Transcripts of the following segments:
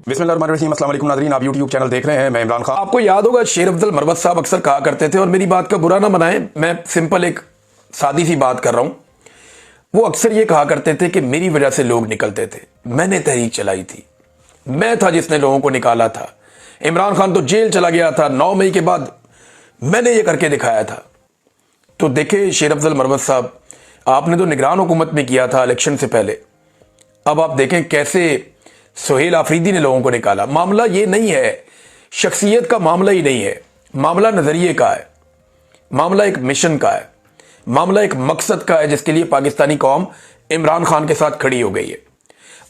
बिस्मिल्लाहिर्रहमानिर्रहीम, अस्सलाम वालेकुम नाज़रीन, आप यूट्यूब चैनल देख रहे हैं। मैं इमरान खान। आपको याद होगा शेर अफजल मरवत साहब अक्सर कहा करते थे, और मेरी बात का बुरा ना बनाएं, मैं सिंपल एक सादी सी बात कर रहा हूं। वो अक्सर ये कहा करते थे कि मेरी वजह से लोग निकलते थे, मैंने तहरीक चलाई थी, मैं था जिसने लोगों को निकाला था। इमरान खान तो जेल चला गया था 9 मई के बाद, मैंने ये करके दिखाया था। तो देखे शेर अफजल मरवत साहब, आपने तो निगरान हुकूमत में किया था इलेक्शन से पहले, अब आप देखें कैसे सुहेल आफरीदी ने लोगों को निकाला। मामला ये नहीं है, शख्सियत का मामला ही नहीं है, मामला नजरिए का है, मामला एक मिशन का है, मामला एक मकसद का है जिसके लिए पाकिस्तानी कौम इमरान खान के साथ खड़ी हो गई है।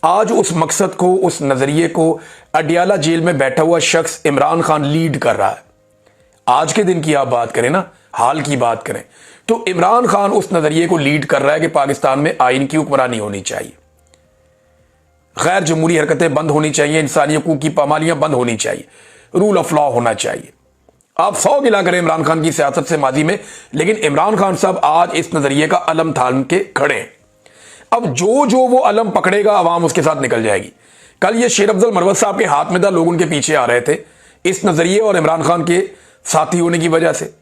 आज उस मकसद को, उस नजरिए को अडियाला जेल में बैठा हुआ शख्स इमरान खान लीड कर रहा है। आज के दिन की आप बात करें ना, हाल की बात करें, तो इमरान खान उस नजरिए को लीड कर रहा है कि पाकिस्तान में आइन की हुक्मरानी होनी चाहिए, गैर जमहूरी हरकतें बंद होनी चाहिए, इंसानी हकूक की पामालियां बंद होनी चाहिए, रूल ऑफ लॉ होना चाहिए। आप 100 गिला करें इमरान खान की सियासत से माजी में, लेकिन इमरान खान साहब आज इस नजरिए का अलम थाम के खड़े हैं। अब जो वो अलम पकड़ेगा, अवाम उसके साथ निकल जाएगी। कल ये शेर अफजल मरवत साहब के हाथ में था, लोग उनके पीछे आ रहे थे इस नजरिए और इमरान खान के साथी होने की वजह से।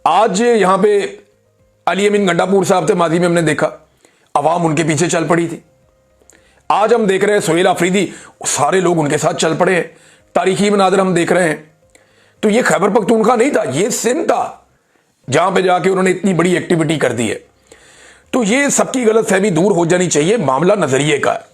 आज यहां पे अली अमीन गंडापुर साहब थे, माजी में हमने देखा, अवाम उनके पीछे चल पड़ी थी। आज हम देख रहे हैं सुहेल आफरीदी, सारे लोग उनके साथ चल पड़े हैं, तारीखी मनाज़र हम देख रहे हैं। तो ये खैबर पख्तूनख्वा नहीं था, ये सिंध था, जहां पे जाके उन्होंने इतनी बड़ी एक्टिविटी कर दी है। तो ये सबकी गलतफहमी दूर हो जानी चाहिए। मामला नजरिए का है,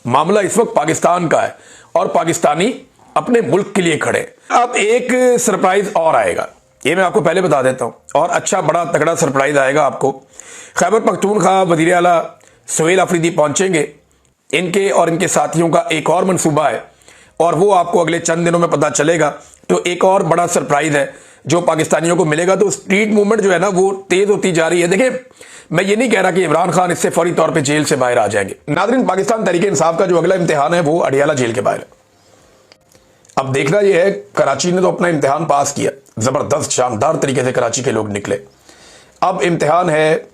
मामला इस वक्त पाकिस्तान का है और पाकिस्तानी अपने मुल्क के लिए खड़े। अब एक सरप्राइज और आएगा, ये मैं आपको पहले बता देता हूं, और अच्छा बड़ा तगड़ा सरप्राइज आएगा आपको। खैबर पख्तूनख्वा वज़ीर आला सुहेल आफरीदी पहुंचेंगे, इनके और इनके साथियों का एक और मंसूबा है, और वो आपको अगले चंद दिनों में पता चलेगा। तो एक और बड़ा सरप्राइज है जो पाकिस्तानियों को मिलेगा। तो स्ट्रीट मूवमेंट जो है ना, वो तेज होती जा रही है। देखिए, मैं ये नहीं कह रहा कि इमरान खान इससे फौरी तौर पे जेल से बाहर आ जाएंगे। नाज़रीन, पाकिस्तान तहरीक इंसाफ का जो अगला इम्तिहान है वो अडियाला जेल के बाहर है। अब देखना यह है, कराची ने तो अपना इम्तिहान पास किया, जबरदस्त शानदार तरीके से कराची के लोग निकले। अब इम्तिहान है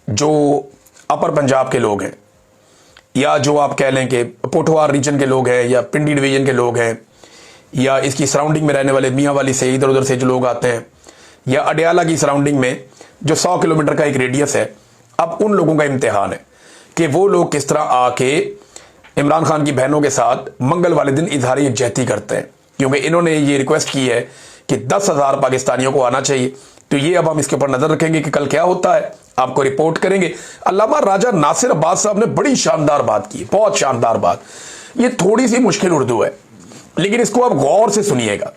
जो अपर पंजाब के लोग हैं, या जो आप कह लें कि पोठवार रीजन के लोग हैं, या पिंडी डिवीजन के लोग हैं, या इसकी सराउंडिंग में रहने वाले मियाँ वाली से इधर उधर से जो लोग आते हैं, या अडियाला की सराउंडिंग में जो 100 किलोमीटर का एक रेडियस है। अब उन लोगों का इम्तिहान है कि वो लोग किस तरह आके इमरान खान की बहनों के साथ मंगल वाले दिन इजहार यकजहती करते हैं, क्योंकि इन्होंने ये रिक्वेस्ट की है कि 10,000 पाकिस्तानियों को आना चाहिए। तो ये अब हम इसके ऊपर नजर रखेंगे कि कल क्या होता है, आपको रिपोर्ट करेंगे। अल्लामा राजा नासिर अब्बास साहब ने बड़ी शानदार बात की, बहुत शानदार बात। ये थोड़ी सी मुश्किल उर्दू है, लेकिन इसको आप गौर से सुनिएगा।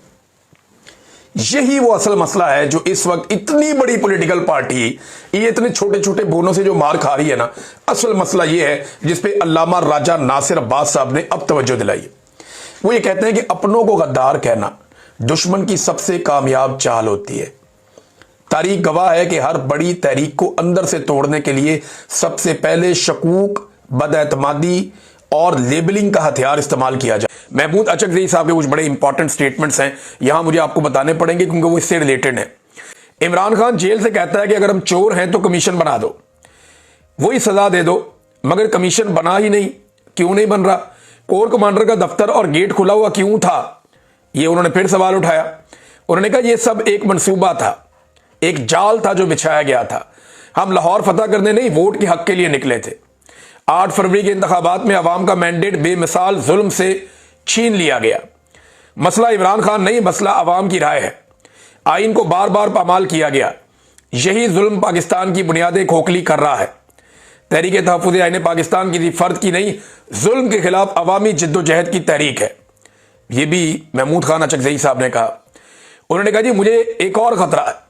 यही वो असल मसला है जो इस वक्त इतनी बड़ी पॉलिटिकल पार्टी ये इतने छोटे छोटे बोनों से जो मार खा रही है ना, असल मसला ये है जिसपे अल्लामा राजा नासिर अब्बास साहब ने अब तवज्जो दिलाई है। वो ये कहते हैं कि अपनों को गद्दार कहना दुश्मन की सबसे कामयाब चाल होती है। तारीख गवाह है कि हर बड़ी तहरीक को अंदर से तोड़ने के लिए सबसे पहले शकूक, बदएतमादी और लेबलिंग का हथियार इस्तेमाल किया जाए। महमूद अचकज़ई साहब के कुछ बड़े इंपॉर्टेंट स्टेटमेंट्स हैं, यहां मुझे आपको बताने पड़ेंगे क्योंकि वो इससे रिलेटेड है। इमरान खान जेल से कहता है कि अगर हम चोर हैं तो कमीशन बना दो, वही सजा दे दो, मगर कमीशन बना ही नहीं। क्यों नहीं बन रहा? कोर कमांडर का दफ्तर और गेट खुला हुआ क्यों था? ये उन्होंने फिर सवाल उठाया। उन्होंने कहा यह सब एक मंसूबा था, एक जाल था जो बिछाया गया था। हम लाहौर फतह करने नहीं, वोट के हक के लिए निकले थे। 8 फरवरी के इंतखाबात में अवाम का मैंडेट बेमिसाल जुल्म से छीन लिया गया। मसला इमरान खान नहीं, मसला अवाम की राय है। आइन को बार बार पामाल किया गया। यही जुल्म पाकिस्तान की बुनियादें खोखली कर रहा है। तहरीक तहफ़्फ़ुज़ आइन पाकिस्तान किसी फर्द की नहीं, जुल्म के खिलाफ अवामी जिद्दोजहद की तहरीक है। यह भी महमूद खान अचकज़ई साहब ने कहा। उन्होंने कहा जी मुझे एक और खतरा है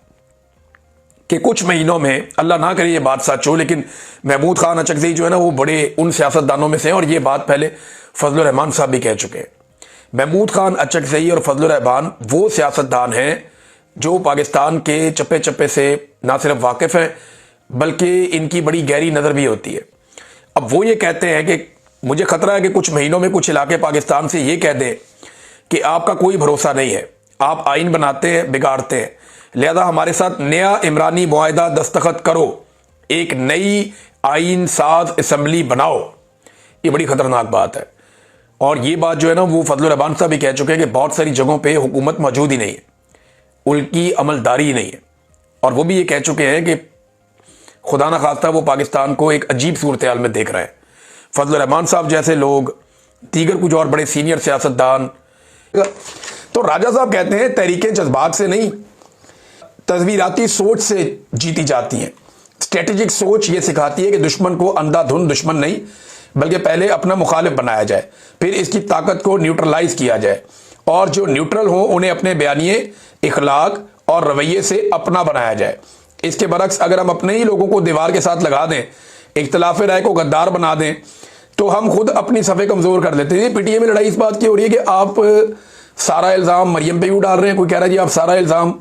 कि कुछ महीनों में, अल्लाह ना करे ये बात सच हो, लेकिन महमूद खान अचकज़ई जो है ना, वो बड़े उन सियासतदानों में से हैं, और ये बात पहले फजलुर रहमान साहब भी कह चुके हैं। महमूद खान अचकज़ई और फजलुर रहमान वो सियासतदान हैं जो पाकिस्तान के चप्पे चप्पे से ना सिर्फ वाकिफ हैं, बल्कि इनकी बड़ी गहरी नज़र भी होती है। अब वो ये कहते हैं कि मुझे खतरा है कि कुछ महीनों में कुछ इलाके पाकिस्तान से ये कह दें कि आपका कोई भरोसा नहीं है, आप आइन बनाते हैं, बिगाड़ते हैं, लिहाजा हमारे साथ नया इमरानी मुआहिदा दस्तखत करो, एक नई आइन साज असम्बली बनाओ। ये बड़ी खतरनाक बात है। और ये बात जो है ना वो फजलुर रहमान साहब भी कह चुके हैं कि बहुत सारी जगहों पे हुकूमत मौजूद ही नहीं है, उनकी अमलदारी ही नहीं है। और वो भी ये कह चुके हैं कि खुदा ना खास्ता वो पाकिस्तान को एक अजीब सूरत हाल में देख रहे हैं। फजलुर रहमान साहब जैसे लोग, दीगर कुछ और बड़े सीनियर सियासतदान। तो राजा साहब कहते हैं तहरीकें जज्बात से नहीं, तस्वीराती सोच से जीती जाती हैं। स्ट्रेटेजिक सोच ये सिखाती है कि दुश्मन को अंधाधुंध दुश्मन नहीं, बल्कि पहले अपना मुखालिफ बनाया जाए, फिर इसकी ताकत को न्यूट्रलाइज किया जाए, और जो न्यूट्रल हो उन्हें अपने बयानिए, इखलाक और रवैये से अपना बनाया जाए। इसके बरक्स अगर हम अपने ही लोगों को दीवार के साथ लगा दें, इख्तिलाफ राय को गद्दार बना दें, तो हम खुद अपनी सफ़े कमज़ोर कर लेते हैं। पीटीए में लड़ाई इस बात की हो रही है कि आप सारा इल्ज़ाम मरियम पे क्यों डाल रहे हैं। कोई कह रहा है जी आप सारा इल्ज़ाम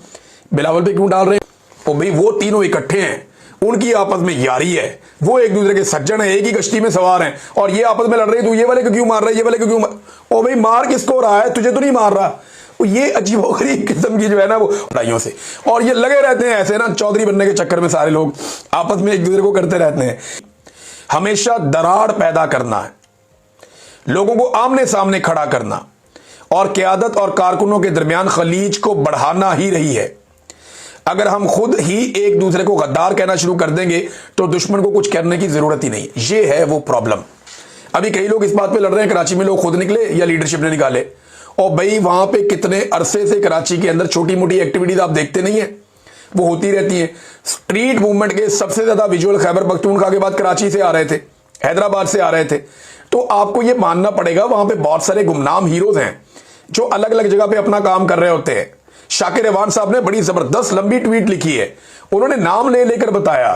बिलावल पे क्यों डाल रहे हैं। तो भाई वो तीनों इकट्ठे हैं, उनकी आपस में यारी है, वो एक दूसरे के सज्जन है, एक ही कश्ती में सवार हैं, और ये आपस में लड़ रहे हैं, तू ये वाले को क्यों मार रहा है, ये वाले को क्यों मार। ओ भाई मार किसको रहा है, तुझे तो नहीं मार रहा। ये अजीबोगरीब किस्म की जो है ना वो लड़ाइयों से, और ये लगे रहते हैं ऐसे ना चौधरी बनने के चक्कर में, सारे लोग आपस में एक दूसरे को करते रहते हैं। हमेशा दरार पैदा करना है, लोगों को आमने सामने खड़ा करना, और क़यादत और कारकुनों के दरमियान खलीज को बढ़ाना ही रही है। अगर हम खुद ही एक दूसरे को गद्दार कहना शुरू कर देंगे तो दुश्मन को कुछ करने की जरूरत ही नहीं। ये है वो प्रॉब्लम। अभी कई लोग इस बात पे लड़ रहे हैं कराची में लोग खुद निकले या लीडरशिप ने निकाले। और भाई वहां पे कितने अरसे से कराची के अंदर छोटी मोटी एक्टिविटीज आप देखते नहीं है, वो होती रहती है। स्ट्रीट मूवमेंट के सबसे ज्यादा विजुअल खैबर पख्तूनख्वा के बाद कराची से आ रहे थे, हैदराबाद से आ रहे थे। तो आपको यह मानना पड़ेगा वहां पे बहुत सारे गुमनाम हीरोज हैं जो अलग अलग जगह पे अपना काम कर रहे होते हैं। शाकिर रवान साहब ने बड़ी जबरदस्त लंबी ट्वीट लिखी है, उन्होंने नाम ले लेकर बताया।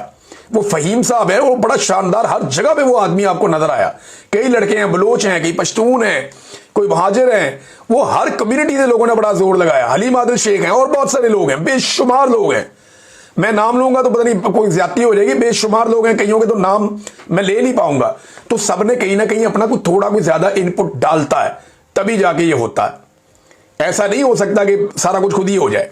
वो फहीम साहब है, वो बड़ा शानदार, हर जगह पे वो आदमी आपको नजर आया। कई लड़के हैं, बलोच हैं, कई पश्तून हैं, कोई महाजिर हैं, वो हर कम्युनिटी से लोगों ने बड़ा जोर लगाया। हलीम आदिल शेख हैं और बहुत सारे लोग हैं, बेशुमार लोग हैं। मैं नाम लूंगा तो पता नहीं कोई ज्यादती हो जाएगी। बेशुमार लोग हैं, कईयों के तो नाम मैं ले नहीं पाऊंगा। तो सबने कहीं ना कहीं अपना कुछ थोड़ा कुछ ज्यादा इनपुट डालता है, तभी जाके ये होता है। ऐसा नहीं हो सकता कि सारा कुछ खुद ही हो जाए।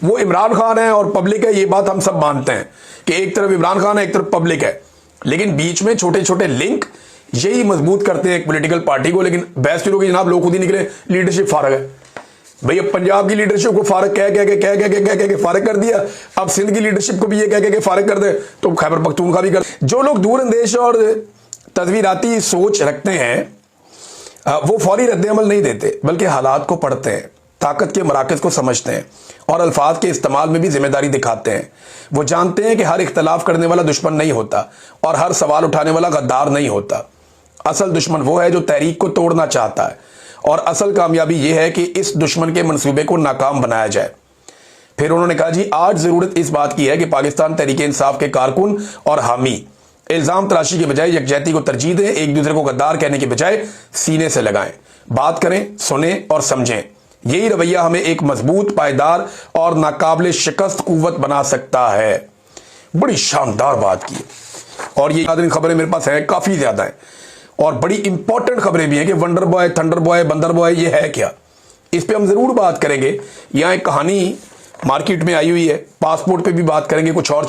वो इमरान खान है और पब्लिक है, ये बात हम सब मानते हैं कि एक तरफ इमरान खान है, एक तरफ पब्लिक है, लेकिन बीच में छोटे छोटे लिंक यही मजबूत करते हैं एक पॉलिटिकल पार्टी को। लेकिन बहस शुरू की, जनाब लोग खुद ही निकले, लीडरशिप फारग है। भैया पंजाब की लीडरशिप को फारग कह के फारग कर दिया, अब सिंध की लीडरशिप को भी ये कह के फारग कर दे, तो खैबर पख्तूनख्वा भी कर। जो लोग दूर अंदेश और तस्वीराती सोच रखते हैं वो फौरी रद्द अमल नहीं देते, बल्कि हालात को पढ़ते हैं, ताकत के मराकज़ को समझते हैं और अल्फाज के इस्तेमाल में भी जिम्मेदारी दिखाते हैं। वो जानते हैं कि हर इख्तलाफ करने वाला दुश्मन नहीं होता और हर सवाल उठाने वाला गद्दार नहीं होता। असल दुश्मन वो है जो तहरीक को तोड़ना चाहता है, और असल कामयाबी ये है कि इस दुश्मन के मंसूबे को नाकाम बनाया जाए। फिर उन्होंने कहा जी आज ज़रूरत इस बात की है कि पाकिस्तान तहरीक इंसाफ के कारकुन और हामी इल्ज़ाम तराशी के बजाय यकजहती को तरजीह दें, एक दूसरे को गद्दार कहने के बजाय सीने से लगाएं, बात करें, सुने और समझें। यही रवैया हमें एक मजबूत, पायदार और नाकाबिल शिकस्त कुव्वत बना सकता है। बड़ी शानदार बात की, और ये खबरें मेरे पास हैं, काफ़ी ज़्यादा हैं, और बड़ी इंपॉर्टेंट खबरें भी हैं कि वंडर बॉय, थंडर बॉय, बंदर बॉय ये है क्या, इस पर हम ज़रूर बात करेंगे। यहाँ एक कहानी मार्केट में आई हुई है, पासपोर्ट पर भी बात करेंगे, कुछ और